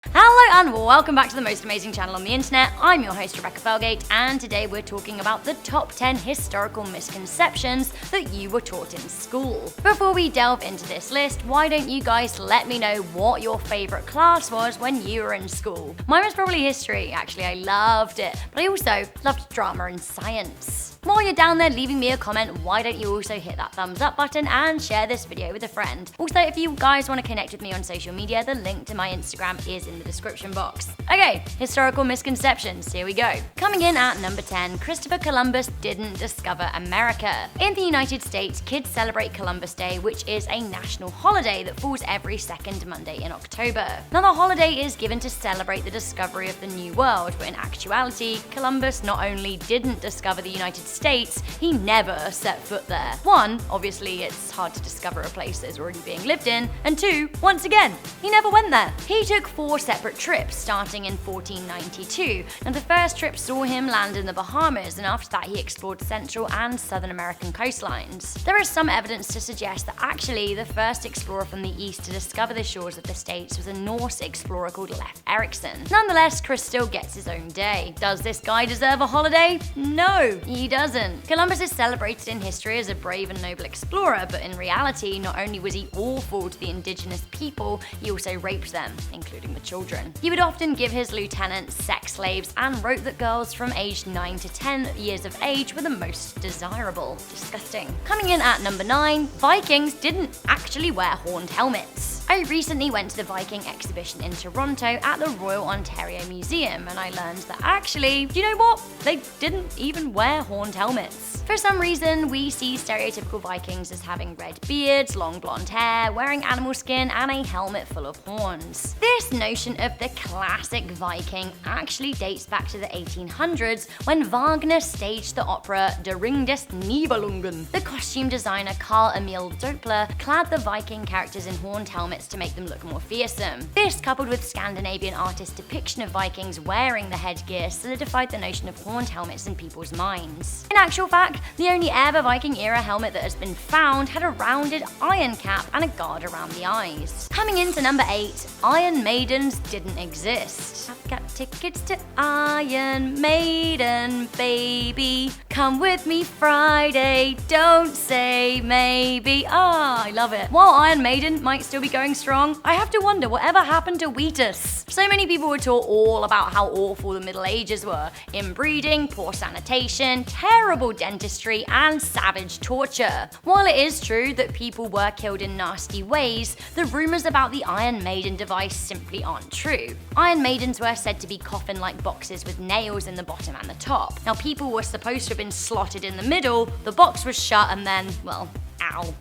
Hello and welcome back to the most amazing channel on the internet. I'm your host Rebecca Felgate, and today we're talking about the top 10 historical misconceptions that you were taught in school. Before we delve into this list, why don't you guys let me know what your favorite class was when you were in school? Mine was probably history. Actually, I loved it, but I also loved drama and science. While you're down there leaving me a comment, why don't you also hit that thumbs up button and share this video with a friend? Also, if you guys want to connect with me on social media, the link to my Instagram is in the description box. Okay, historical misconceptions, here we go. Coming in at number 10, Christopher Columbus didn't discover America. In the United States, kids celebrate Columbus Day, which is a national holiday that falls every second Monday in October. Now, the holiday is given to celebrate the discovery of the New World, but in actuality, Columbus not only didn't discover the United States, he never set foot there. One, obviously it's hard to discover a place that is already being lived in, and two, once again, he never went there. He took 4 separate trips, starting in 1492, and the first trip saw him land in the Bahamas, and after that he explored Central and Southern American coastlines. There is some evidence to suggest that actually the first explorer from the east to discover the shores of the States was a Norse explorer called Leif Erikson. Nonetheless, Chris still gets his own day. Does this guy deserve a holiday? No, he doesn't. Columbus is celebrated in history as a brave and noble explorer, but in reality, not only was he awful to the indigenous people, he also raped them, including the children. He would often give his lieutenants sex slaves and wrote that girls from age 9 to 10 years of age were the most desirable. Disgusting. Coming in at number 9, Vikings didn't actually wear horned helmets. I recently went to the Viking exhibition in Toronto at the Royal Ontario Museum, and I learned that actually, do you know what? They didn't even wear horned helmets. For some reason, we see stereotypical Vikings as having red beards, long blonde hair, wearing animal skin, and a helmet full of horns. This notion of the classic Viking actually dates back to the 1800s when Wagner staged the opera Der Ring des Nibelungen. The costume designer Carl Emil Doppler clad the Viking characters in horned helmets to make them look more fearsome. This, coupled with Scandinavian artists' depiction of Vikings wearing the headgear, solidified the notion of horned helmets in people's minds. In actual fact, the only ever Viking era helmet that has been found had a rounded iron cap and a guard around the eyes. Coming into number 8, Iron Maidens didn't exist. I've got tickets to Iron Maiden, baby. Come with me Friday, don't say maybe. I love it. While Iron Maiden might still be going strong, I have to wonder whatever happened to Wheatus. So many people were taught all about how awful the Middle Ages were. Inbreeding, poor sanitation, terrible dentistry, and savage torture. While it is true that people were killed in nasty ways, the rumors about the Iron Maiden device simply aren't true. Iron Maidens were said to be coffin-like boxes with nails in the bottom and the top. Now, people were supposed to have been slotted in the middle, the box was shut, and then, well,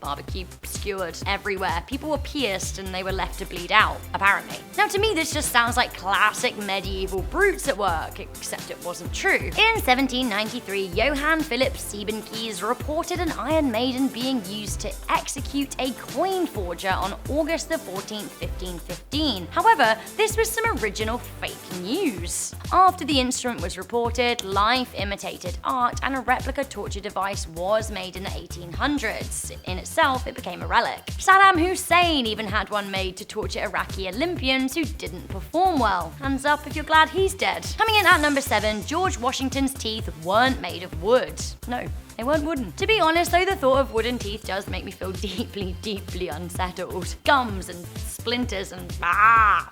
barbecue skewered everywhere. People were pierced and they were left to bleed out, apparently. Now, to me, this just sounds like classic medieval brutes at work, except it wasn't true. In 1793, Johann Philipp Siebenkees reported an Iron Maiden being used to execute a coin forger on August the 14th, 1515. However, this was some original fake news. After the instrument was reported, life imitated art, and a replica torture device was made in the 1800s. In itself, it became a relic. Saddam Hussein even had one made to torture Iraqi Olympians who didn't perform well. Hands up if you're glad he's dead. Coming in at number 7, George Washington's teeth weren't made of wood. No, they weren't wooden. To be honest though, the thought of wooden teeth does make me feel deeply unsettled. Gums and splinters and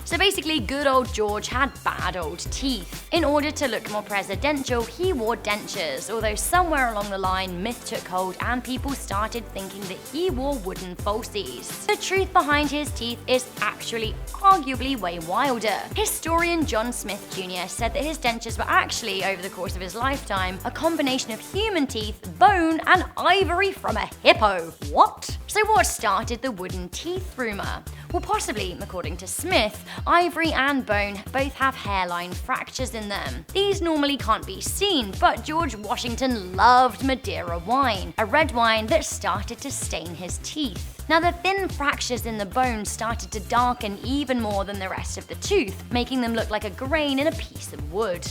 So basically, good old George had bad old teeth. In order to look more presidential, he wore dentures, although somewhere along the line, myth took hold and people started thinking that he wore wooden falsies. The truth behind his teeth is actually arguably way wilder. Historian John Smith Jr. said that his dentures were actually, over the course of his lifetime, a combination of human teeth, bone, and ivory from a hippo. What? So what started the wooden teeth rumor? Well, possibly, according to Smith, ivory and bone both have hairline fractures in them. These normally can't be seen, but George Washington loved Madeira wine, a red wine that started to stain his teeth. Now, the thin fractures in the bone started to darken even more than the rest of the tooth, making them look like a grain in a piece of wood.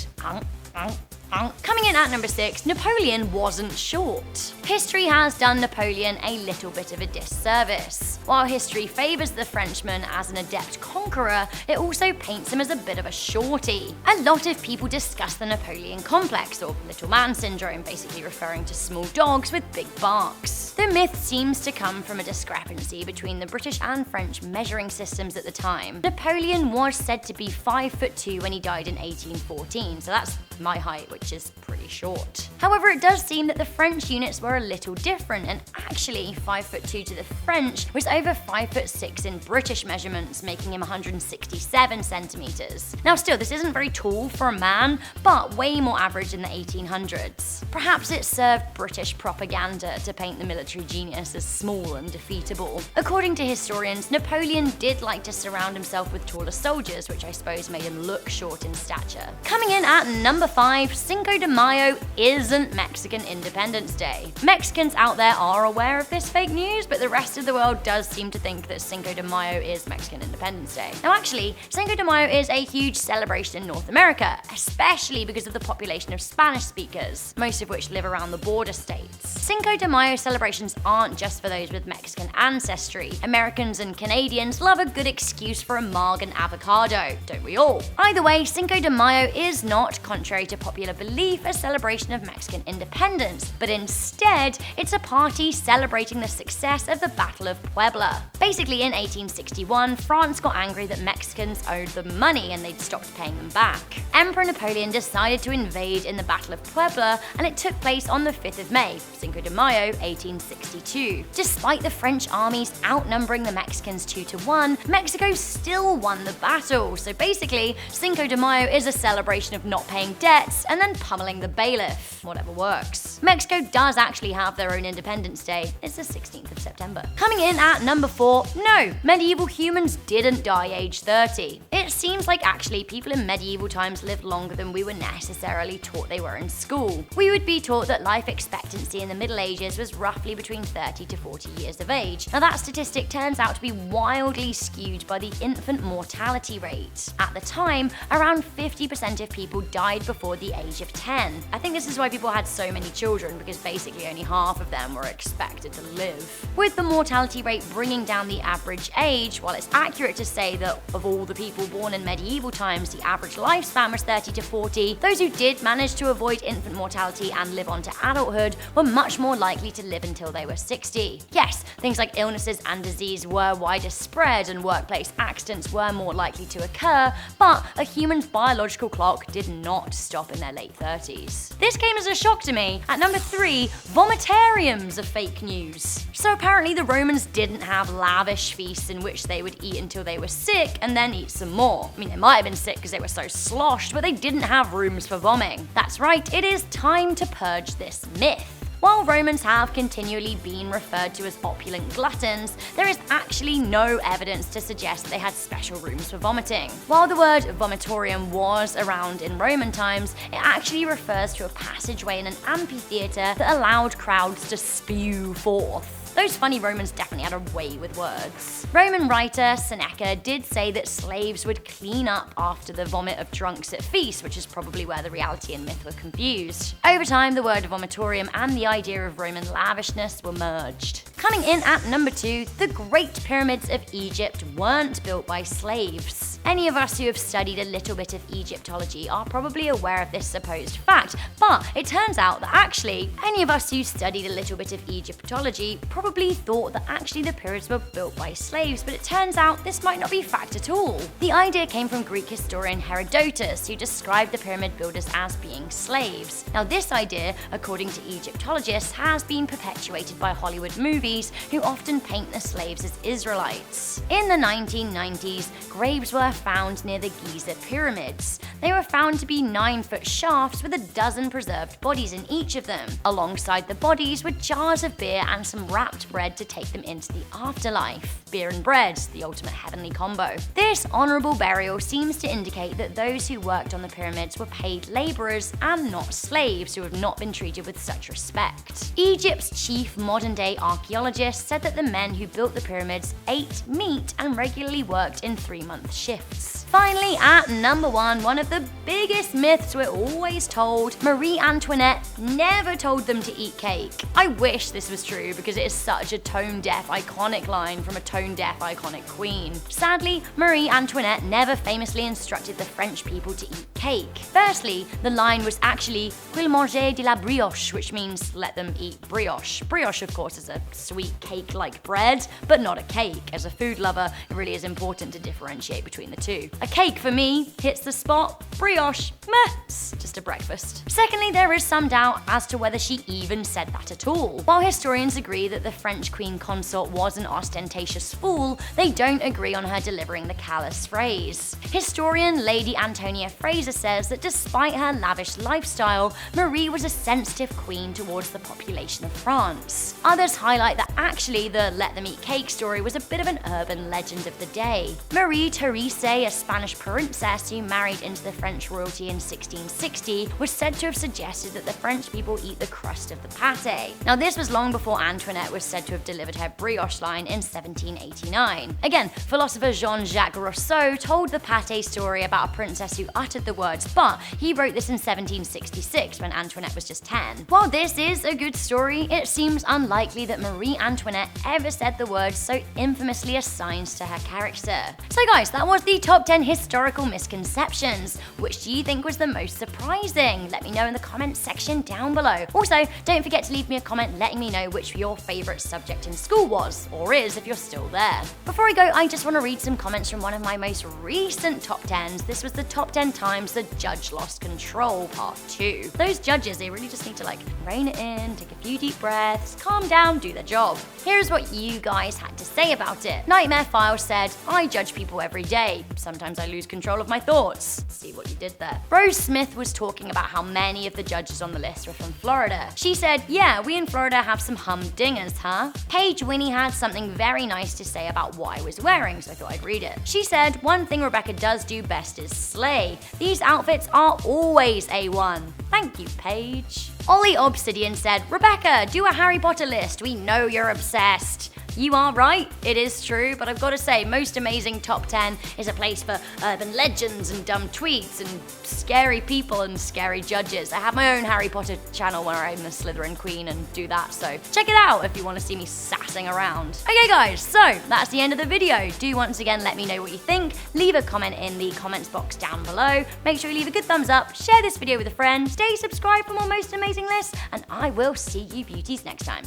Coming in at number 6, Napoleon wasn't short. History has done Napoleon a little bit of a disservice. While history favors the Frenchman as an adept conqueror, it also paints him as a bit of a shorty. A lot of people discuss the Napoleon complex, or little man syndrome, basically referring to small dogs with big barks. The myth seems to come from a discrepancy between the British and French measuring systems at the time. Napoleon was said to be 5'2" when he died in 1814, so that's my height, which is pretty short. However, it does seem that the French units were a little different, and actually 5'2" to the French was over 5'6" in British measurements, making him 167 centimeters. Now still, this isn't very tall for a man, but way more average in the 1800s. Perhaps it served British propaganda to paint the military genius as small and defeatable. According to historians, Napoleon did like to surround himself with taller soldiers, which I suppose made him look short in stature. Coming in at number 5, Cinco de Mayo isn't Mexican Independence Day. Mexicans out there are aware of this fake news, but the rest of the world does seem to think that Cinco de Mayo is Mexican Independence Day. Now actually, Cinco de Mayo is a huge celebration in North America, especially because of the population of Spanish speakers, most of which live around the border states. Cinco de Mayo celebrations aren't just for those with Mexican ancestry. Americans and Canadians love a good excuse for a marg and avocado, don't we all? Either way, Cinco de Mayo is not, contrary to popular belief, a celebration of Mexican independence, but instead, it's a party celebrating the success of the Battle of Puebla. Basically, in 1861, France got angry that Mexicans owed them money and they'd stopped paying them back. Emperor Napoleon decided to invade in the Battle of Puebla, and it took place on the 5th of May, Cinco de Mayo, 1862. Despite the French armies outnumbering the Mexicans 2-1, Mexico still won the battle. So basically, Cinco de Mayo is a celebration of not paying debts and then pummeling the bailiff. Whatever works. Mexico does actually have their own Independence Day. It's the 16th of September. Coming in at number 4, no, medieval humans didn't die age 30. It seems like actually people in medieval times lived longer than we were necessarily taught they were in school. We would be taught that life expectancy in the Middle Ages was roughly between 30 to 40 years of age. Now that statistic turns out to be wildly skewed by the infant mortality rate. At the time, around 50% of people died before the age of 10. I think this is why people had so many children, because basically only half of them were expected to live. With the mortality rate bringing down the average age, while it's accurate to say that of all the people born in medieval times, the average lifespan was 30 to 40, those who did manage to avoid infant mortality and live on to adulthood were much more likely to live until they were 60. Yes, things like illnesses and disease were wider spread and workplace accidents were more likely to occur, but a human's biological clock did not stop in their late 30s. This came as a shock to me. At number 3, vomitoriums are fake news. So apparently the Romans didn't have lavish feasts in which they would eat until they were sick and then eat some more. I mean, they might have been sick because they were so sloshed, but they didn't have rooms for vomiting. That's right, it is time to purge this myth. While Romans have continually been referred to as opulent gluttons, there is actually no evidence to suggest they had special rooms for vomiting. While the word vomitorium was around in Roman times, it actually refers to a passageway in an amphitheater that allowed crowds to spew forth. Those funny Romans definitely had a way with words. Roman writer Seneca did say that slaves would clean up after the vomit of drunks at feasts, which is probably where the reality and myth were confused. Over time, the word vomitorium and the idea of Roman lavishness were merged. Coming in at number 2, the Great Pyramids of Egypt weren't built by slaves. Any of us who have studied a little bit of Egyptology are probably aware of this supposed fact, but it turns out that actually, any of us who studied a little bit of Egyptology probably thought that actually the pyramids were built by slaves, but it turns out this might not be fact at all. The idea came from Greek historian Herodotus, who described the pyramid builders as being slaves. Now this idea, according to Egyptologists, has been perpetuated by Hollywood movies, who often paint the slaves as Israelites. In the 1990s, graves were found near the Giza pyramids. They were found to be 9-foot shafts with a dozen preserved bodies in each of them. Alongside the bodies were jars of beer and some wrapped bread to take them into the afterlife. Beer and bread, the ultimate heavenly combo. This honourable burial seems to indicate that those who worked on the pyramids were paid labourers and not slaves who have not been treated with such respect. Egypt's chief modern-day archaeologist said that the men who built the pyramids ate meat and regularly worked in 3-month shifts. Finally, at number 1, one of the biggest myths we're always told, Marie Antoinette never told them to eat cake. I wish this was true because it is such a tone-deaf, iconic line from a tone-deaf, iconic queen. Sadly, Marie Antoinette never famously instructed the French people to eat cake. Firstly, the line was actually "Qu'il manger de la brioche," which means let them eat brioche. Brioche, of course, is a sweet cake-like bread, but not a cake. As a food lover, it really is important to differentiate between the two. A cake, for me, hits the spot. Brioche, meh, it's just a breakfast. Secondly, there is some doubt as to whether she even said that at all. While historians agree that the French queen consort was an ostentatious fool, they don't agree on her delivering the callous phrase. Historian Lady Antonia Fraser says that despite her lavish lifestyle, Marie was a sensitive queen towards the population of France. Others highlight that actually the let them eat cake story was a bit of an urban legend of the day. Marie Theresa, a Spanish princess who married into the French royalty in 1660, was said to have suggested that the French people eat the crust of the pâté. Now, this was long before Antoinette was said to have delivered her brioche line in 1789. Again, philosopher Jean-Jacques Rousseau told the pâté story about a princess who uttered the words, but he wrote this in 1766 when Antoinette was just 10. While this is a good story, it seems unlikely that Marie Antoinette ever said the words so infamously assigned to her character. So guys, that was the top 10 historical misconceptions. Which do you think was the most surprising? Let me know in the comments section down below. Also, don't forget to leave me a comment letting me know which your favourite subject in school was, or is if you're still there. Before I go, I just want to read some comments from one of my most recent top 10s. This was the top 10 times the judge lost control, part 2. Those judges, they really just need to rein it in, take a few deep breaths, calm down, do their job. Here's what you guys had to say about it. Nightmare File said, I judge people every day. Sometimes I lose control of my thoughts. See what you did there. Rose Smith was talking about how many of the judges on the list were from Florida. She said, yeah, we in Florida have some humdingers, huh? Paige Winnie had something very nice to say about what I was wearing, so I thought I'd read it. She said, one thing Rebecca does do best is slay. These outfits are always A1. Thank you, Paige. Ollie Obsidian said, Rebecca, do a Harry Potter list. We know you're obsessed. You are right, it is true, but I've got to say, Most Amazing Top 10 is a place for urban legends and dumb tweets and scary people and scary judges. I have my own Harry Potter channel where I'm the Slytherin queen and do that, so check it out if you want to see me sassing around. Okay guys, so that's the end of the video. Do once again let me know what you think, leave a comment in the comments box down below, make sure you leave a good thumbs up, share this video with a friend, stay subscribed for more Most Amazing lists, and I will see you beauties next time.